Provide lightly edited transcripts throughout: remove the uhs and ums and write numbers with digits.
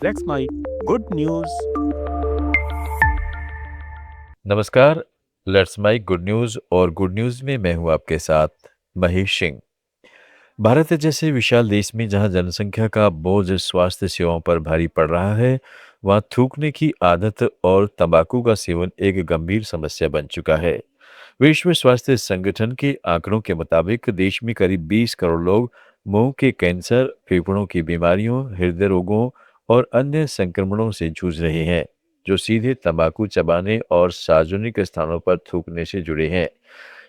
That's my good news. नमस्कार। Let's my good news और good news में मैं हूं आपके साथ महेश सिंह। भारत जैसे विशाल देश में जहां जनसंख्या का बोझ स्वास्थ्य सेवाओं पर भारी पड़ रहा है, वहां थूकने की आदत और तंबाकू का सेवन एक गंभीर समस्या बन चुका है। विश्व स्वास्थ्य संगठन के आंकड़ों के मुताबिक देश में करीब 20 करोड़ लोग मुंह के कैंसर, फेफड़ों की बीमारियों, हृदय रोगों और अन्य संक्रमणों से जूझ रहे हैं, जो सीधे तंबाकू चबाने और सार्वजनिक स्थानों पर थूकने से जुड़े हैं।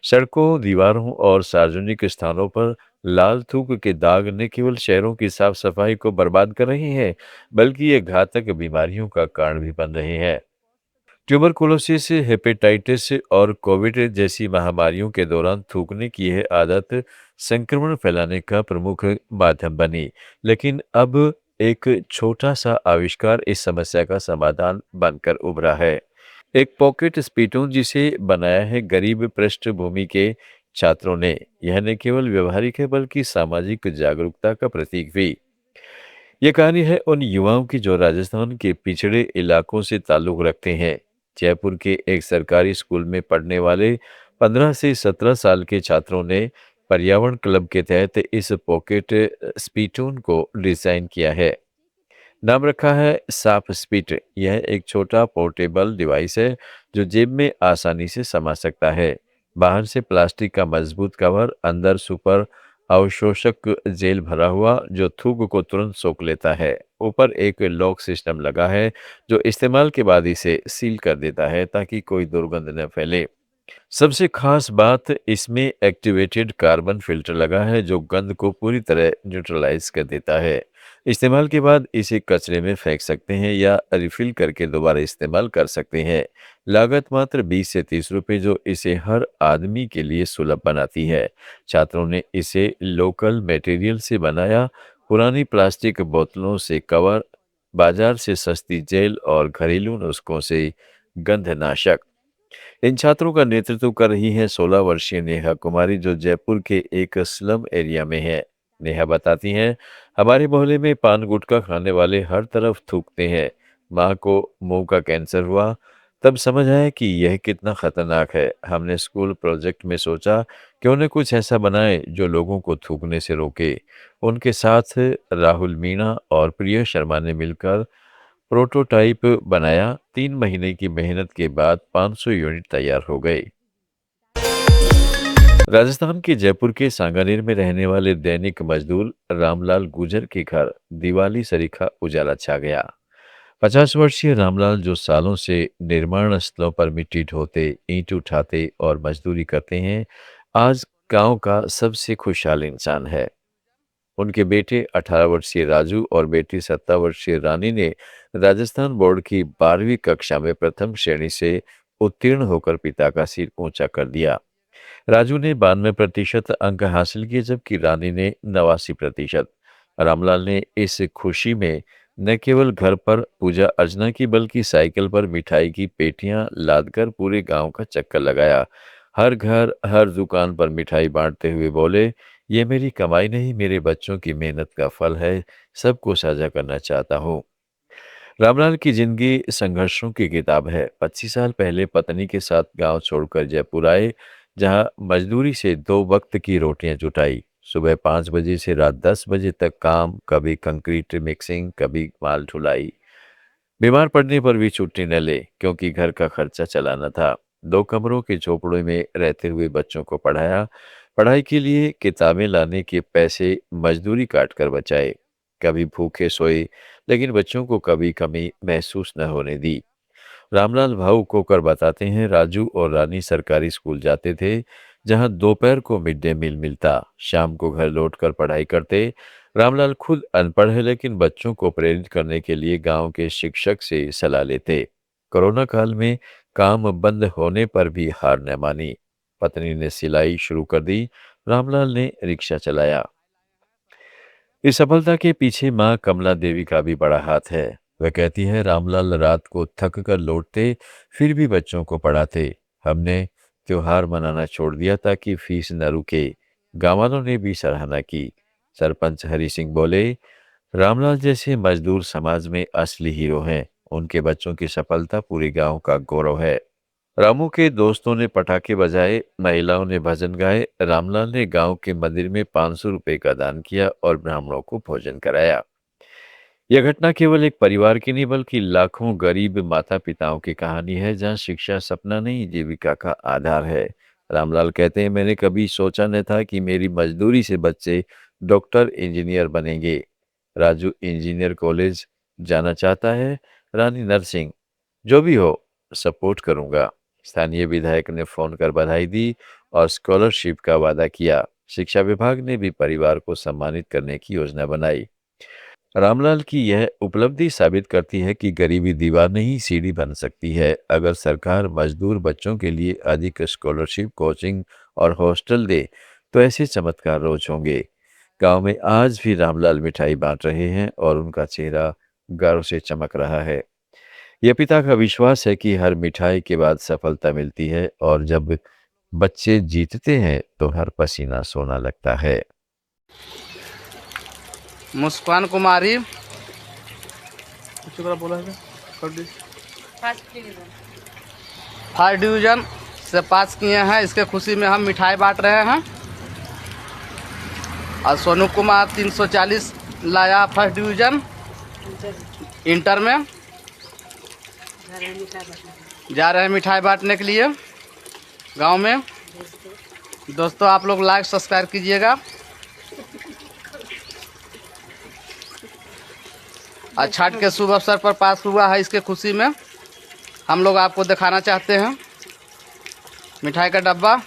सड़कों, दीवारों और सार्वजनिक स्थानों पर लाल थूक के दाग न केवल शहरों की साफ सफाई को बर्बाद कर रहे हैं, बल्कि ये घातक बीमारियों का कारण भी बन रहे हैं। ट्यूबरकुलोसिस, हेपेटाइटिस और कोविड जैसी महामारियों के दौरान थूकने की यह आदत संक्रमण फैलाने का प्रमुख माध्यम बनी। लेकिन अब एक छोटा सा आविष्कार इस समस्या का समाधान बनकर उभरा है। एक पॉकेट स्पीटून जिसे बनाया है गरीब पृष्ठभूमि के छात्रों ने। यह न केवल व्यवहारिक है बल्कि सामाजिक जागरूकता का प्रतीक भी। ये कहानी है उन युवाओं की जो राजस्थान के पिछड़े इलाकों से ताल्लुक रखते हैं। जयपुर के एक सरकारी स्कूल में पढ़ने वाले 15 से 17 साल के छात्रों ने पर्यावरण क्लब के तहत इस पॉकेट स्पीटून को डिजाइन किया है। नाम रखा है साफ स्पीट। यह एक छोटा पोर्टेबल डिवाइस है जो जेब में आसानी से समा सकता है। बाहर से प्लास्टिक का मजबूत कवर, अंदर सुपर अवशोषक जेल भरा हुआ जो थूक को तुरंत सोख लेता है। ऊपर एक लॉक सिस्टम लगा है जो इस्तेमाल के बाद इसे सील कर देता है ताकि कोई दुर्गंध न फैले। सबसे खास बात, इसमें एक्टिवेटेड कार्बन फिल्टर लगा है जो गंध को पूरी तरह न्यूट्रलाइज कर देता है। इस्तेमाल के बाद इसे कचरे में फेंक सकते हैं या रिफिल करके दोबारा इस्तेमाल कर सकते हैं। लागत मात्र 20 से 30 रुपए, जो इसे हर आदमी के लिए सुलभ बनाती है। छात्रों ने इसे लोकल मटेरियल से बनाया, पुरानी प्लास्टिक बोतलों से कवर, बाजार से सस्ती जेल और घरेलू नुस्खों से गंधनाशक। इन छात्रों का नेतृत्व कर रही है 16 वर्षीय नेहा कुमारी, जो जयपुर के एक स्लम एरिया में है। नेहा बताती हैं, हमारे मोहल्ले में पान गुटखा खाने वाले हर तरफ थूकते हैं। माँ को मुंह का कैंसर हुआ, तब समझ आया कि यह कितना खतरनाक है। हमने स्कूल प्रोजेक्ट में सोचा कि उन्हें कुछ ऐसा बनाए जो लोगों को थूकने से रोके। उनके साथ राहुल मीणा और प्रिय शर्मा ने मिलकर प्रोटोटाइप बनाया। 3 महीने की मेहनत के बाद 500 यूनिट तैयार हो गए। राजस्थान के जयपुर के सांगानेर में रहने वाले दैनिक मजदूर रामलाल गुर्जर के घर दिवाली सरीखा उजाला छा गया। 50 वर्षीय रामलाल, जो सालों से निर्माण स्थलों पर मिट्टी ढोते, ईंट उठाते और मजदूरी करते हैं, आज गांव का सबसे खुशहाल इंसान है। उनके बेटे 18 वर्षीय राजू और बेटी 17 वर्षीय रानी ने राजस्थान बोर्ड की 12वीं कक्षा में प्रथम श्रेणी से उत्तीर्ण होकर पिता का सिर ऊंचा कर दिया। राजू ने 92% अंक हासिल किए, जबकि रानी ने 89%। रामलाल ने इस खुशी में न केवल घर पर पूजा अर्चना की, बल्कि साइकिल पर मिठाई की पेटियां लादकर पूरे गांव का चक्कर लगाया। हर घर, हर दुकान पर मिठाई बांटते हुए बोले, ये मेरी कमाई नहीं, मेरे बच्चों की मेहनत का फल है। सबको साझा करना चाहता हूँ। रामलाल की जिंदगी संघर्षों की किताब है। 25 साल पहले पत्नी के साथ गांव छोड़कर जयपुर आए, जहां मजदूरी से 2 वक्त की रोटियां जुटाई। सुबह 5 बजे से रात 10 बजे तक काम, कभी कंक्रीट मिक्सिंग, कभी माल ढुलाई। बीमार पड़ने पर भी छुट्टी न ले, क्योंकि घर का खर्चा चलाना था। 2 कमरों के झोपड़े में रहते हुए बच्चों को पढ़ाया। पढ़ाई के लिए किताबें लाने के पैसे मजदूरी काट कर बचाए। कभी भूखे सोए, लेकिन बच्चों को कभी कमी महसूस न होने दी। रामलाल भावुक होकर बताते हैं, राजू और रानी सरकारी स्कूल जाते थे, जहां दोपहर को मिड डे मील मिलता। शाम को घर लौटकर पढ़ाई करते। रामलाल खुद अनपढ़ है, लेकिन बच्चों को प्रेरित करने के लिए गांव के शिक्षक से सलाह लेते। कोरोना काल में काम बंद होने पर भी हार न मानी। पत्नी ने सिलाई शुरू कर दी, रामलाल ने रिक्शा चलाया। इस सफलता के पीछे माँ कमला देवी का भी बड़ा हाथ है। वह कहती है, रामलाल रात को थक कर लौटते, फिर भी बच्चों को पढ़ाते। हमने त्योहार मनाना छोड़ दिया ताकि फीस न रुके। गांव वालों ने भी सराहना की। सरपंच हरि सिंह बोले, रामलाल जैसे मजदूर समाज में असली हीरो हैं। उनके बच्चों की सफलता पूरे गांव का गौरव है। रामू के दोस्तों ने पटाखे बजाए, महिलाओं ने भजन गाए। रामलाल ने गांव के मंदिर में 500 रुपए का दान किया और ब्राह्मणों को भोजन कराया। यह घटना केवल एक परिवार की नहीं बल्कि लाखों गरीब माता पिताओं की कहानी है, जहां शिक्षा सपना नहीं, जीविका का आधार है। रामलाल कहते हैं, मैंने कभी सोचा न था कि मेरी मजदूरी से बच्चे डॉक्टर इंजीनियर बनेंगे। राजू इंजीनियर कॉलेज जाना चाहता है। रानी नरसिंह, जो भी हो सपोर्ट करूंगा। स्थानीय विधायक ने फोन कर बधाई दी और स्कॉलरशिप का वादा किया। शिक्षा विभाग ने भी परिवार को सम्मानित करने की योजना बनाई। रामलाल की यह उपलब्धि साबित करती है कि गरीबी दीवार नहीं, सीढ़ी बन सकती है। अगर सरकार मजदूर बच्चों के लिए अधिक स्कॉलरशिप, कोचिंग और हॉस्टल दे तो ऐसे चमत्कार रोज होंगे। गांव में आज भी रामलाल मिठाई बांट रहे हैं और उनका चेहरा गर्व से चमक रहा है। यह पिता का विश्वास है कि हर मिठाई के बाद सफलता मिलती है और जब बच्चे जीतते हैं तो हर पसीना सोना लगता है। मुस्कान कुमारी बोला है फर्स्ट डिवीजन से पास किए हैं। इसके खुशी में हम मिठाई बांट रहे हैं। और सोनू कुमार 340 लाया फर्स्ट डिवीजन इंटर में। जा रहे हैं मिठाई बांटने के लिए गांव में। दोस्तों आप लोग लाइक सब्सक्राइब कीजिएगा। आज छठ के शुभ अवसर पर पास हुआ है, इसके खुशी में हम लोग आपको दिखाना चाहते हैं मिठाई का डब्बा।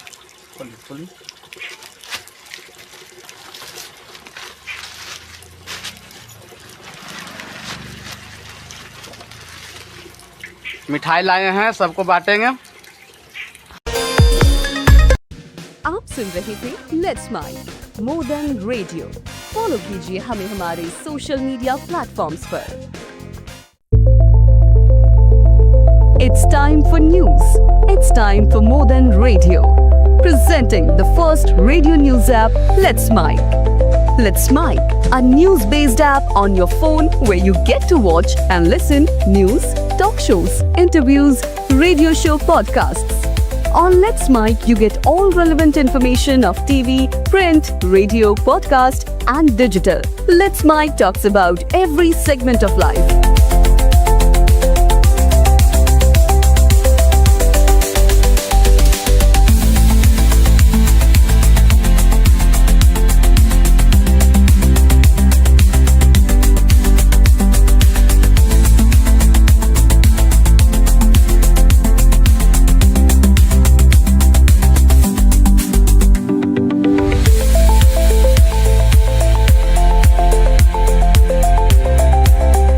मिठाई लाए हैं, सबको बांटेंगे। आप सुन रहे थे let's make more than radio. Follow कीजिए हमें हमारे सोशल मीडिया प्लेटफॉर्म्स पर। It's time for news. It's time for more than radio. Presenting the first radio news app, Let's Mic. Let's Mic, a news-based app on your phone where you get to watch and listen news, talk shows, interviews, radio show podcasts. On Let's Mic, you get all relevant information of TV, print, radio, podcast, and digital. Let's Mic talks about every segment of life.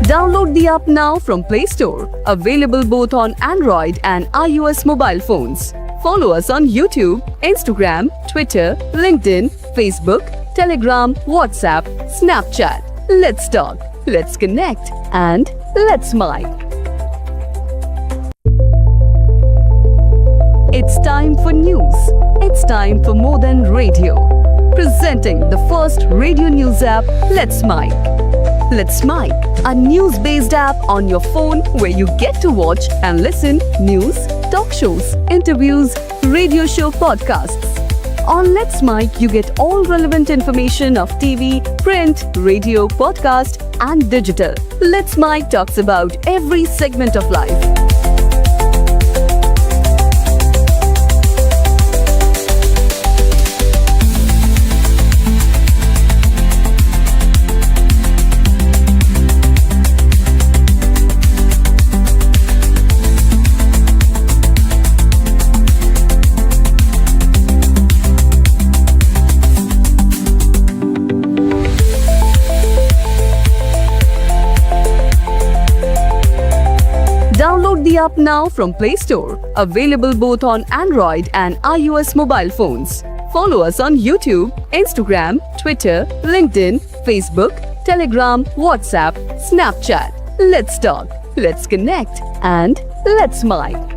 Download the app now from Play Store. Available both on Android and iOS mobile phones. Follow us on YouTube, Instagram, Twitter, LinkedIn, Facebook, Telegram, WhatsApp, Snapchat. Let's talk, let's connect, and let's mic. It's time for news. It's time for more than radio. Presenting the first radio news app, Let's Mic. Let's Mic, a news-based app on your phone where you get to watch and listen news, talk shows, interviews, radio show podcasts. On Let's Mic, you get all relevant information of TV, print, radio, podcast, and digital. Let's Mic talks about every segment of life. Download the app now from Play Store. Available both on Android and iOS mobile phones. Follow us on YouTube, Instagram, Twitter, LinkedIn, Facebook, Telegram, WhatsApp, Snapchat. Let's talk, let's connect, and let's mic.